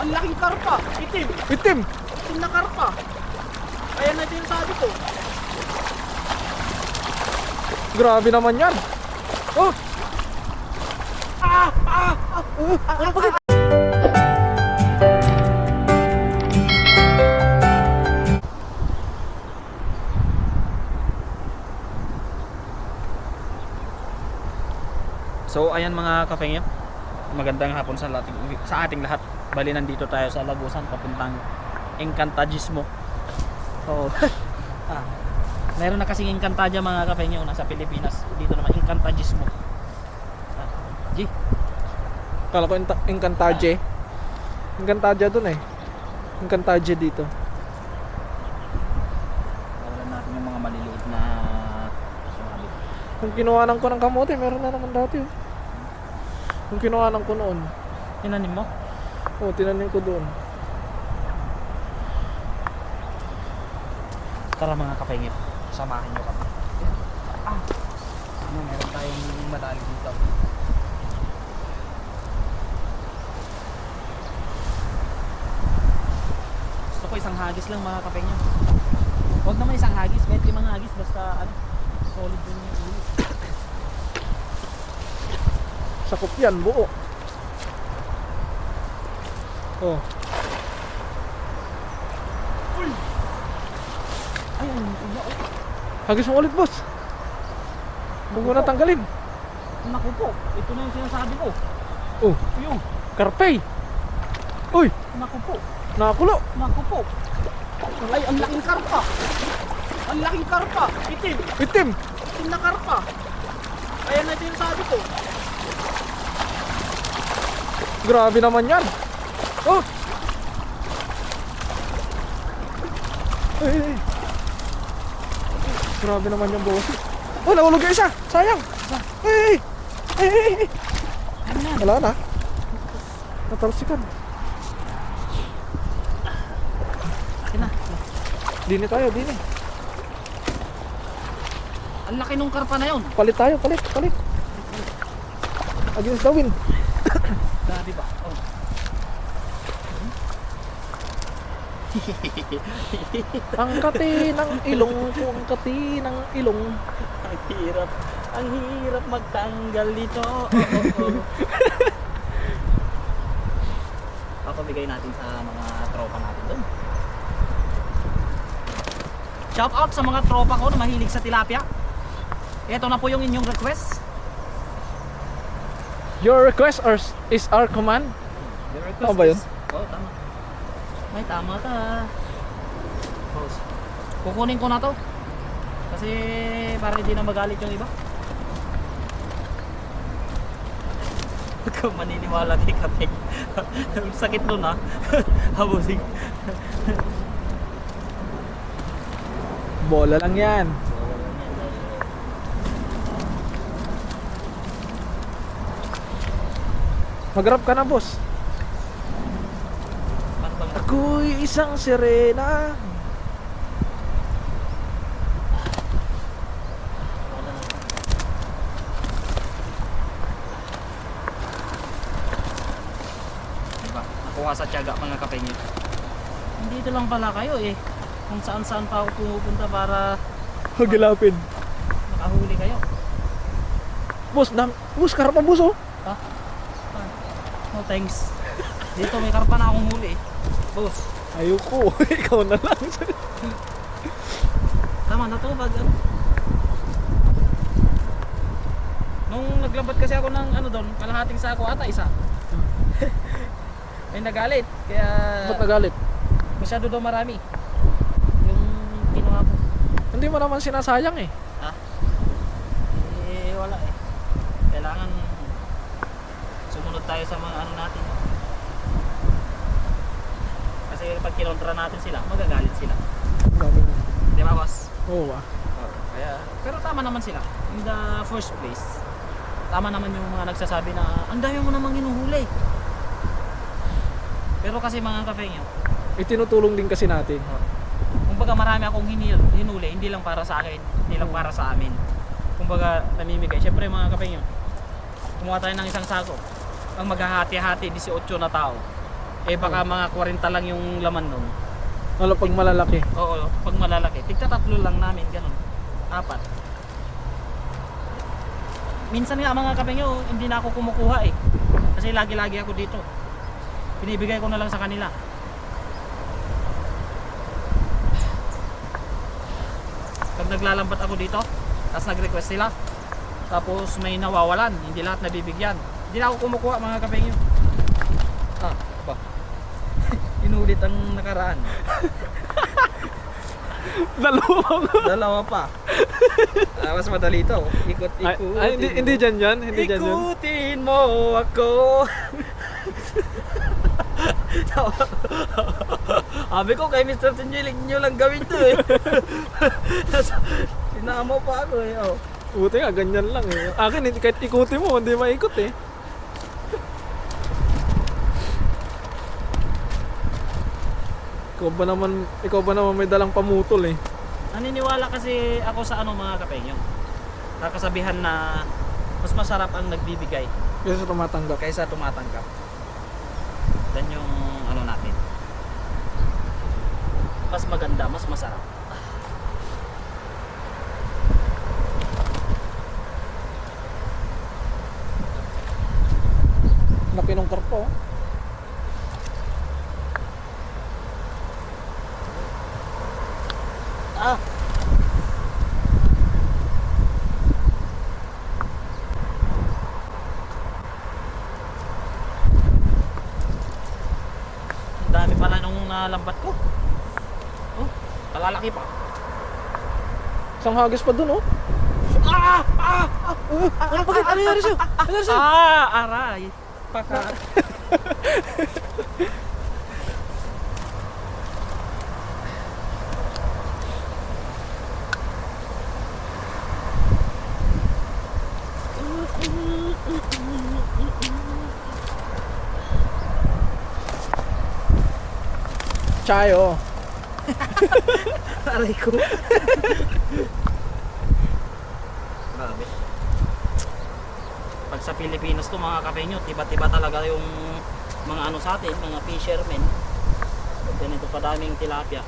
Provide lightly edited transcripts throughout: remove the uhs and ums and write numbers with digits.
Ang laking karpa. Itim. Itim! Itim na karpa. Ayan na din sabi ko. Grabe naman yan. Oh! Ano ba? So ayan mga kafengyo, magandang hapon sa ating lahat. Bali nandito tayo sa Lagusan papuntang Encantagismo. So meron na kasing Encantadia mga kafengyo nasa Pilipinas. Dito naman Encantagismo. G. Kala ko Encantadia. Encantadia dun eh. Encantadia dito. Kawalan natin yung mga maliliit na sumali. Yung kinuhanan ko ng kamote, meron na naman dati. Oh. Yung kinuhanan ko noon. Tinanim mo? Oh, tinanim ko doon. Tara mga kapengit, samahan nyo kami. Meron tayong madali dito. Gusto ko isang hagis lang mga kapengyo. Huwag naman isang hagis, kahit 5 hagis, basta solid din yung ulo. Sakop yan, buo. Oh. Ayun, Hagis mo ulit, boss. Huwag mo na tanggalin. naku po, ito na yung sinasabi ko. Oh, Yung, karpay. Uy, naku po, nakakulo. naku po. Ay, ang laking karpa. Ang laking karpa, itim. Itim. Itim na karpa. Ayan na din sabi ko. Grabe naman yan. Oh. Ay. Grabe naman yung boss. Oh, nahulog yung isa. Sayang. Ay. Ano na? Wala na. Natalsikan. Akin na. Dini tayo, dini. Ang laki nung karpa na yun. Palit tayo, palit. Against the wind. Grabe ba? Oh. Ang kati ng ilong ko, ang kati ng ilong. Ang hirap magtanggal dito. Papabigay natin sa mga tropa natin doon. Shout out sa mga tropa ko na mahilig sa tilapia. Ito na po yung inyong request. Your request is our command. Your request Tama ba yun? Oo, tama. May tama ta. Boss, kukunin ko na to. Kasi para hindi na magalit yung iba. Huwag kang maniniwala kay Kapeng. Sakit nun ha. Habusing. Bola lang yan. Mag-rap ka na, boss. Paano bang Ako'y isang sirena. wala na. Diba? Nakuha sa tiyaga mga kapengit. Dito lang pala kayo eh. Kung saan saan pa ako pumupunta para Magilapin. makahuli kayo. Boss, karap pa, boss, oh. Ha? No thanks. Dito may karpa na akong huli. Boss, Ayoko. Ikaw na lang. tama na to pag ano. Nung naglabad kasi ako ng ano doon, kalahating sako ata isa. May nagalit. Kaya Ba't nagalit? masyado daw marami. Yung kinuha ko. Hindi mo naman sinasayang eh. Ha? Eh wala eh. Kailangan sumunod tayo sa mga ano natin. Kasi pag kinontra natin sila, magagalit sila. Grabe naman. Di ba boss? Oo, ah. Kaya, pero tama naman sila. In the first place, tama naman yung mga nagsasabi na ang dami mo namang hinuhuli. Pero kasi mga kafengyo, Itinutulong din kasi natin. kumbaga marami akong hinuli, hindi lang para sa akin, hindi lang para sa amin. Kumbaga namimigay. Siyempre mga kapengyo, kumuha tayo ng isang sako. Ang maghahati-hati 18 na tao. Eh baka mga 40 lang yung laman nun. Ano pag malalaki? Oo, pag malalaki. Tigta 3 lang namin, ganun. 4. Minsan nga mga kapengyo, hindi na ako kumukuha eh. Kasi lagi-lagi ako dito. Binibigay ko na lang sa kanila. Pag naglalambat ako dito, tapos nag-request sila, tapos may nawawalan, hindi lahat nabibigyan. Hindi na ako kumukuha mga kapengyo. Ah, ba? Inulit ang nakaraan. Dalawa pa. Mas madali ito. Ikot-ikutin. Ay, hindi dyan yan? Hindi dyan yan? Ikutin mo ako. Sabi ko kay Mr. Tinjiling nyo lang gawin to eh. Sinama pa ako eh. Oh. Buti nga, ganyan lang eh. Akin, kahit ikutin mo, hindi maikot eh. Ikaw ba naman may dalang pamutol eh. Naniniwala kasi ako sa mga kapengyo. Kakasabihan na mas masarap ang nagbibigay Kasi tumatanggap. kaysa tumatanggap. Dan yung natin. Mas maganda, mas masarap. Laki ng karpo. Ah! Ang dami pala nung nalambat ko. Oh, kalalaki pa. Isang hagis pa dun oh. Ah! Ah! Ah! Ano bakit? Ano nangyari sa'yo? Ano nangyari sa'yo? Ah! Aray! Paka. Chayo. Aray ko. Grabe. Pag sa Pilipinas to mga kapengyo, tiba-tiba talaga yung mga sa atin, mga fishermen. Pag ganito kadaming tilapia.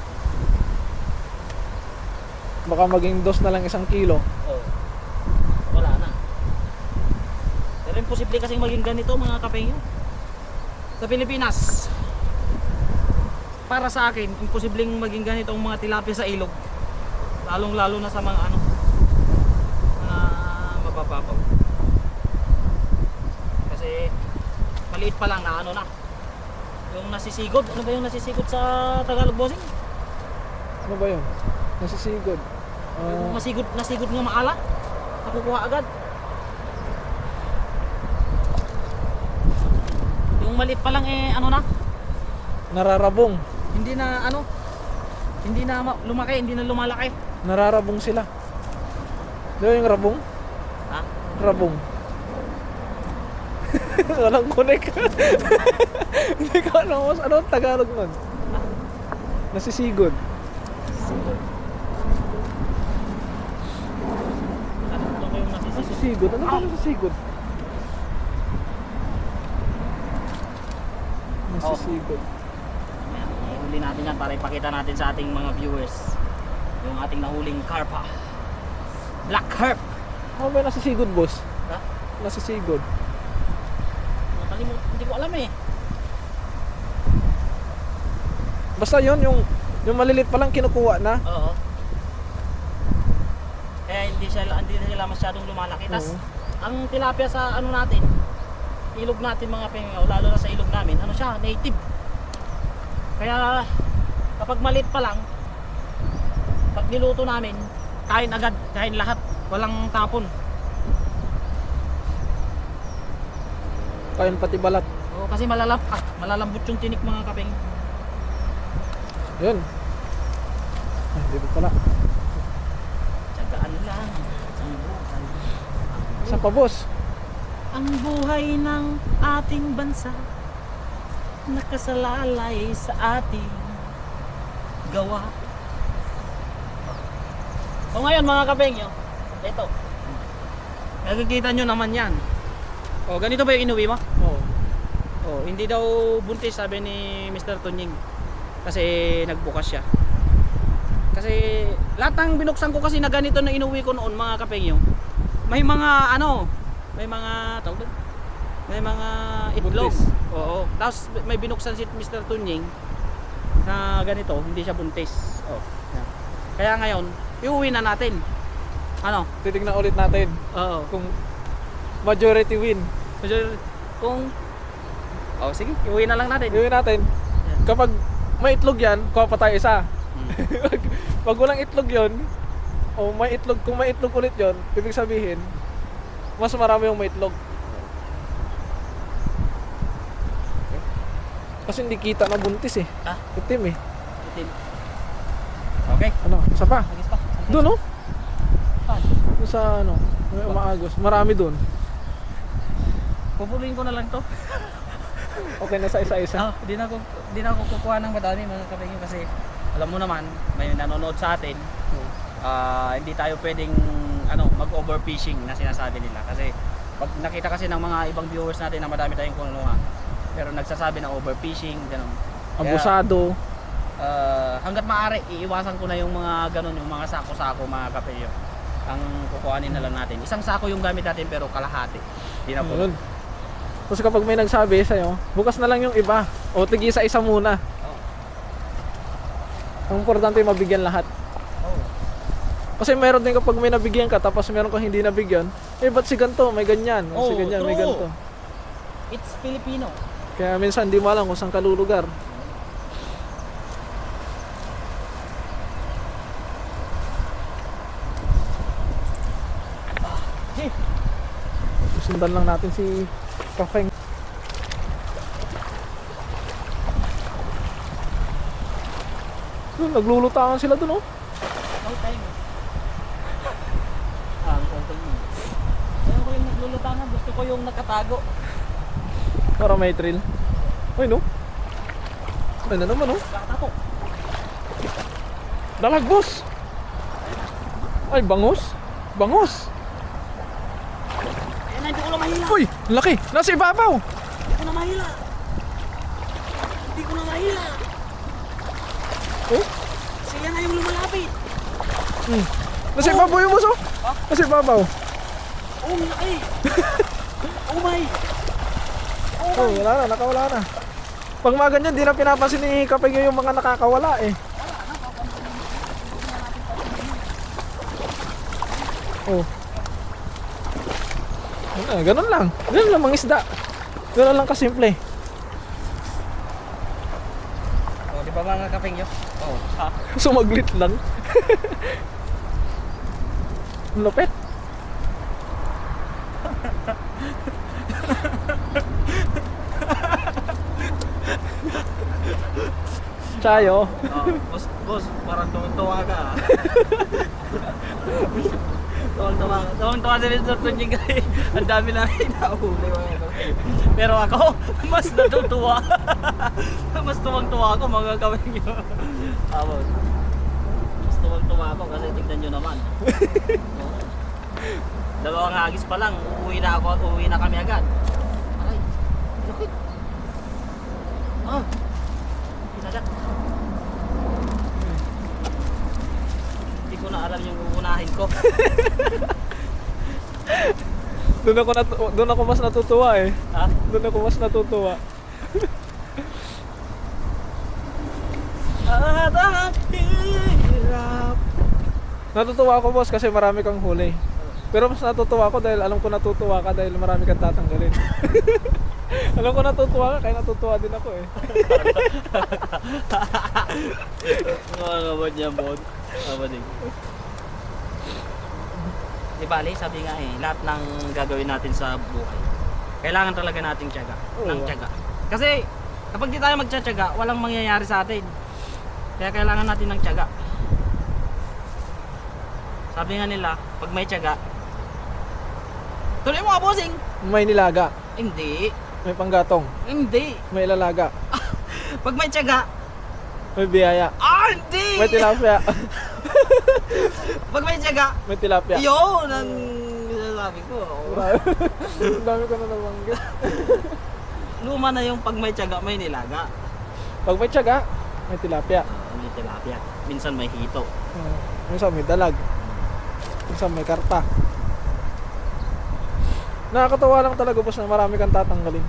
Baka maging dos na lang 1 kilo. Oh. Wala na. Pero imposible kasing maging ganito mga kapengyo. Sa Pilipinas. Para sa akin, imposibleng maging ganito ang mga tilapia sa ilog. Lalong-lalo na sa mga mabababaw. Kasi maliit pa lang na na. Yung nasisigod, ano ba yung nasisigod sa Tagalog bossing? Ano ba yun? Nasisigod. Yung nasigod nga maala. Nakukuha agad. Yung maliit pa lang Nararabong. hindi na lumaki, hindi na lumalaki. Nararabong sila. Di ba yung rabong? Ha? Rabong. Walang connect. Hindi ko alam ano ang Tagalog nun. Nasisigod. Sigod. Ano ba yung nasisigod? Nasisigod? Ano ba nasisigod? Nasisigod. Ihuli natin yan para ipakita natin sa ating mga viewers yung ating nahuling carpa. Black carp. Ano ba yung nasisigod, boss? Ha? Nasisigod. Nakalimutan, hindi ko alam eh. Basta yun, yung malilit pa lang kinukuha na. Oo. Kaya hindi sila masyadong lumalaki. Tas Oo. ang tilapia sa natin, ilog natin mga pengaw, lalo na sa ilog namin, siya, native. Kaya kapag maliit pa lang, pag niluto namin, kain agad, kain lahat, walang tapon. Kain pati balat. Oo, kasi malalambot yung tinik mga kapeng. Yun. Ay, dito pala. Tsagaan lang ang buhay. Isa pa, boss. Ang buhay ng ating bansa nakasalalay sa ating gawa. So ngayon mga kapengyo, ito. Nakikita nyo naman yan. O, ganito ba yung inuwi mo? Oo. O, Oh, hindi daw buntis sabi ni Mr. Tunying. Kasi nagbukas siya. Kasi lahat ng binuksan ko kasi na ganito na inuwi ko noon mga kapengyo. May mga ano, may mga tawag doon? May mga itlog. Buntis. Oo. Tapos may binuksan si Mr. Tunying na ganito, hindi siya buntis. Oh. Yan. Kaya ngayon, iuwi na natin. Ano? Titignan ulit natin Oo. kung majority win. Kung sige, iuwi na lang natin. Gawin natin. Kapag may itlog yan, kuha pa tayo isa. Pag walang itlog yon, o may itlog, kung may itlog ulit yon, ibig sabihin, mas marami yung may itlog. Kasi hindi kita na buntis eh. Ah, Itim eh. itim. Okay. Ano, isa pa. Agis pa. Doon oh. Saan? Doon sa ano, may umaagos. Marami doon. Pupuluin ko na lang to. Okay na sa isa-isa. Di na ako kukuha ng madami mga kapengyo kasi alam mo naman, may nanonood sa atin. Hindi tayo pwedeng mag-overfishing na sinasabi nila kasi pag nakita kasi ng mga ibang viewers natin na madami tayong kunuha pero nagsasabi na overfishing ganun. Abusado. Hanggat maaari iiwasan ko na yung mga ganun, yung mga sako-sako mga kapengyo. Ang kukuhanin na lang natin. Isang sako yung gamit natin pero kalahati. Di na po. Yun. Kasi kapag may nagsabi sa'yo, bukas na lang yung iba. O tigi sa isa muna. Ang importante mabigyan lahat. Kasi meron din kapag may nabigyan ka tapos meron kang hindi nabigyan, ba't si ganito, may ganyan, si ganyan, may true. ganito. It's Filipino. Kaya minsan di mo alam kung saan ka lulugar. Sundan lang natin si Kafeng. Naglulutangan sila dun oh. No time. Ang konting mo. Ayun ko yung naglulutangan, gusto ko yung nakatago. Para may thrill. Ay no. Ay na naman oh. Nakatago. Dalagbos. Ay bangos. Bangos. Ayan na, hindi ko na mahila. Uy, laki. Nasa ibabaw. Hindi ko na mahila. Hindi ko na mahila. Oh. Siya na yung lumalapit. Nasa ibabaw yung muso. Nasa ibabaw. Oh, laki. Oh my. Oh, wala na, nakawala na. Pag mga ganyan, di na pinapansin ni Kapeng yung mga nakakawala eh. Oh. Ganun lang. Ganun lang mga isda. Ganun lang kasimple. Oh, di ba mga kapengyo? Oh, ha? Sumaglit lang. Lupit. Chayo. Boss, parang tuwang-tuwa ka ah. Tuwang-tuwa din sa Tunying kasi ang dami na hinahuli. Pero ako, mas natutuwa. Mas tuwang-tuwa ako mga kapengyo. Boss. Mas tuwang-tuwa ako kasi tignan nyo naman. Dalawang hagis pa lang, uuwi na kami agad. Aray, sakit. Pinagat. Hindi ko na alam yung uunahin ko. Doon ako mas natutuwa eh. Ha? Doon ako mas natutuwa. At ang hirap. Natutuwa ako boss kasi marami kang huli. Pero mas natutuwa ako dahil alam ko natutuwa ka dahil marami kang tatanggalin. Alam ko natutuwa ka kaya natutuwa din ako eh. Ano ba niya, Bod? Ano din? Di bali, sabi nga lahat ng gagawin natin sa buhay, kailangan talaga nating tiyaga. Ng tiyaga. Kasi kapag di tayo magtitiyaga, walang mangyayari sa atin. Kaya kailangan natin ng tiyaga. Sabi nga nila, pag may tiyaga, tuloy mo nga, bossing! May nilaga, Hindi. may panggatong, Hindi. may ilalaga, Pag may tiyaga, may biyaya, hindi! may tilapia. Pag may tiyaga, May tilapia. yun ang sabi ko. Ang dami ko na nabanggit. luma na yung pag may tiyaga, may nilaga. Pag may tiyaga, may tilapia. May tilapia. Minsan may hito. Minsan may dalag. Minsan may karpa. Nakakatawa lang talaga boss na marami kang tatanggalin.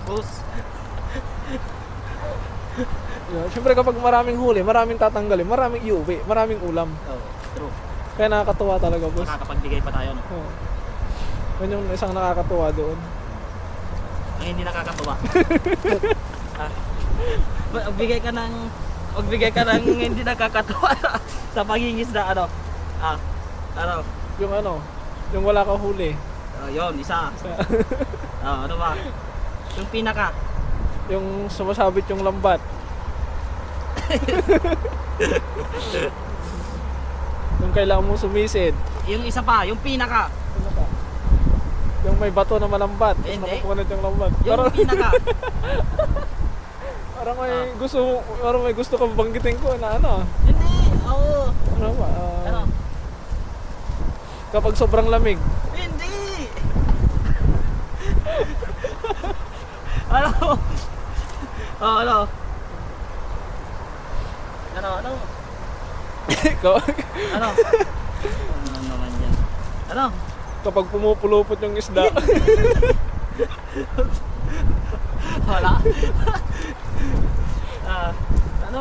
Boss. Siyempre kapag maraming huli, maraming tatanggalin, maraming iuwi, maraming ulam. Oh, true. Kaya nakakatawa talaga boss. Makakapagbigay pa tayo, no? Oo. Yun yung isang nakakatuwa doon. Ang hindi nakakatuwa. Magbigay ka ng hindi nakakatuwa sa pangingisda, ano? Ano? Yung wala ka huli. Yun, isa. Ano ba? Yung pinaka. Yung sumasabit yung lambat. Yung kailangan mo sumisid. Yung isa pa, yung pinaka. Ano pa? Yung may bato na malambat. Tapos Hindi. nakapunit yung lambat. Yung pinaka. Parang may gusto kang banggitin ko na ano. Hindi, oo. Ano ba? Ano? Kapag sobrang lamig. Hindi! Ano? Ano? Ano? Ano? Ano naman yan? Ano? Kapag pumupulupot yung isda. Wala. Ano?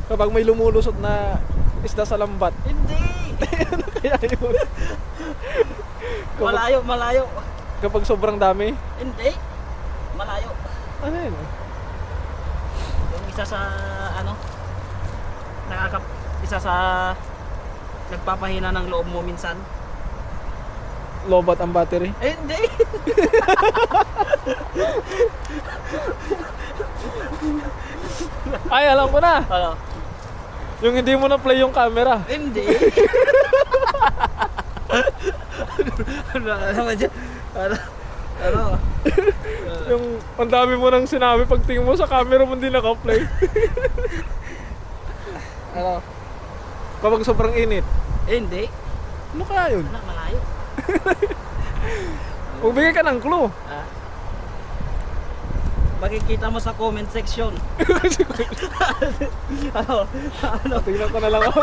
Kapag may lumulusot na isda sa lambat. Hindi! Ano kaya yun? Malayo. Kapag sobrang dami. Hindi. Malayo. Ano yun? Yung isa sa ano? Isa sa nagpapahina ng loob mo minsan. Lobat ang battery. Hindi. Ay, alam ko na. Ano? Yung hindi mo na play yung camera. Hindi. Ano ba dyan? Ano? Yung ang dami mo nang sinabi pag tingin mo sa camera mo hindi naka-play. Ano? Kapag sobrang init. Hindi. Ano kaya yun? Anak, malayo. Magbigay ka ng clue. Makikita mo sa comment section. Ano? Tingnan ko na lang ako.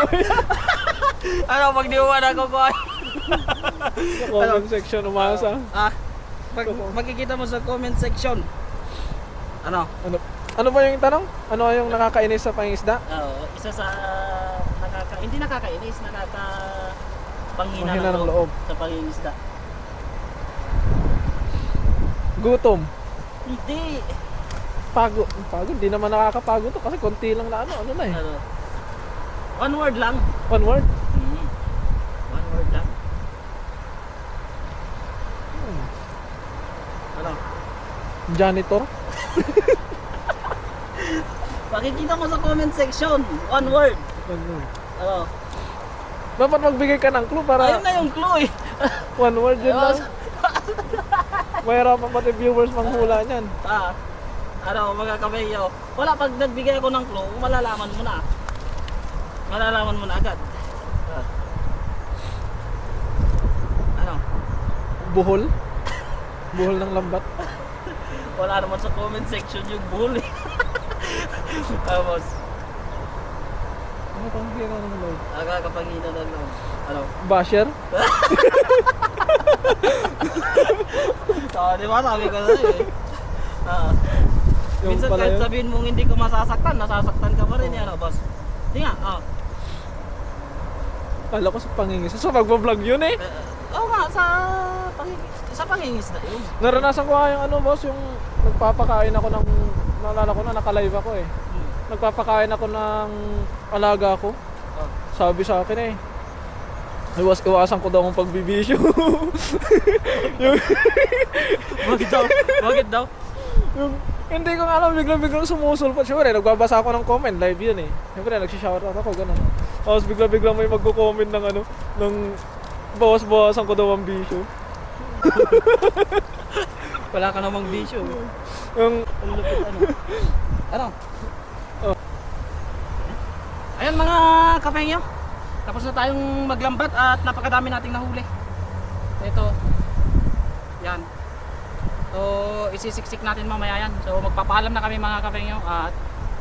Ano? Pag di mo ba nakukuha? Sa comment section umasa. Makikita mo sa comment section. Ano? Ano ba yung tanong? Ano yung nakakainis sa pangisda? Isa sa hindi nakakainis, panghina Panghina ng ng loob. loob sa pangingisda. Gutom. Hindi. Pagod. Di naman nakakapagod to kasi konti lang na ano na eh. Ano? One word lang. One word. One word lang. Ano? Janitor. Makikita mo sa comment section. One word. Ano? Ano? Dapat magbigay ka ng clue para Ayun na yung clue eh. one word yun lang. Mahirapan pati viewers manghula niyan. Ano mga kabayo? Wala, pag nagbigay ako ng clue, malalaman mo na. Malalaman mo na agad. Ano? Buhol. Buhol ng lambat. Wala naman sa comment section yung bull eh. Tapos, Ano pang hira ng loob? nakakapangina na lang. Ano? Basher? Di ba sabi ko na eh. Yung Minsan pala kahit yun? sabihin mong hindi ka masasaktan, nasasaktan ka pa rin yan, boss. Hindi nga, Kala ko sa pangingis. Sa pagbablog yun eh. Oo nga, sa pangingisda yun. Naranasan ko nga yung ano boss, yung nagpapakain ako ng, naalala ko na naka-live ako eh. Nagpapakain ako ng alaga ko. Sabi sa akin eh, iwasan ko daw ang pagbibisyo. yung, Bakit daw? yung, hindi ko nga alam, biglang sumusulpot. Siyempre, nagbabasa ako ng comment, live yun eh. Siyempre, nagsishoutout ako, gano'n. Tapos biglang may magko-comment ng ano, ng bawas-bawasan ko daw ang bisyo. Wala ka namang bisyo. Yung, Ang lupit ano. Ano? Oh. Ayun mga kapengyo. Tapos na tayong maglambat at napakadami nating nahuli. Ito. Yan. So isisiksik natin mamaya yan. So magpapaalam na kami mga Kafengyo at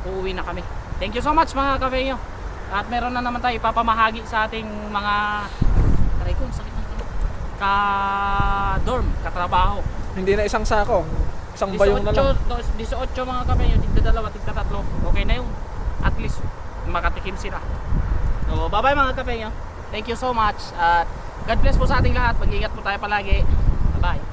uuwi na kami. Thank you so much mga Kafengyo. At meron na naman tayo ipapamahagi sa ating mga aray ko, sakit ng tulo. Ka-dorm, katrabaho. Hindi na isang sako. Isang bayong na lang. 18 mga Kafengyo, tigda dalawa, tigda tatlo. Okay na yun. At least makatikim sila. So bye bye mga Kafengyo. Thank you so much. At God bless po sa ating lahat. Mag-ingat po tayo palagi. Bye bye.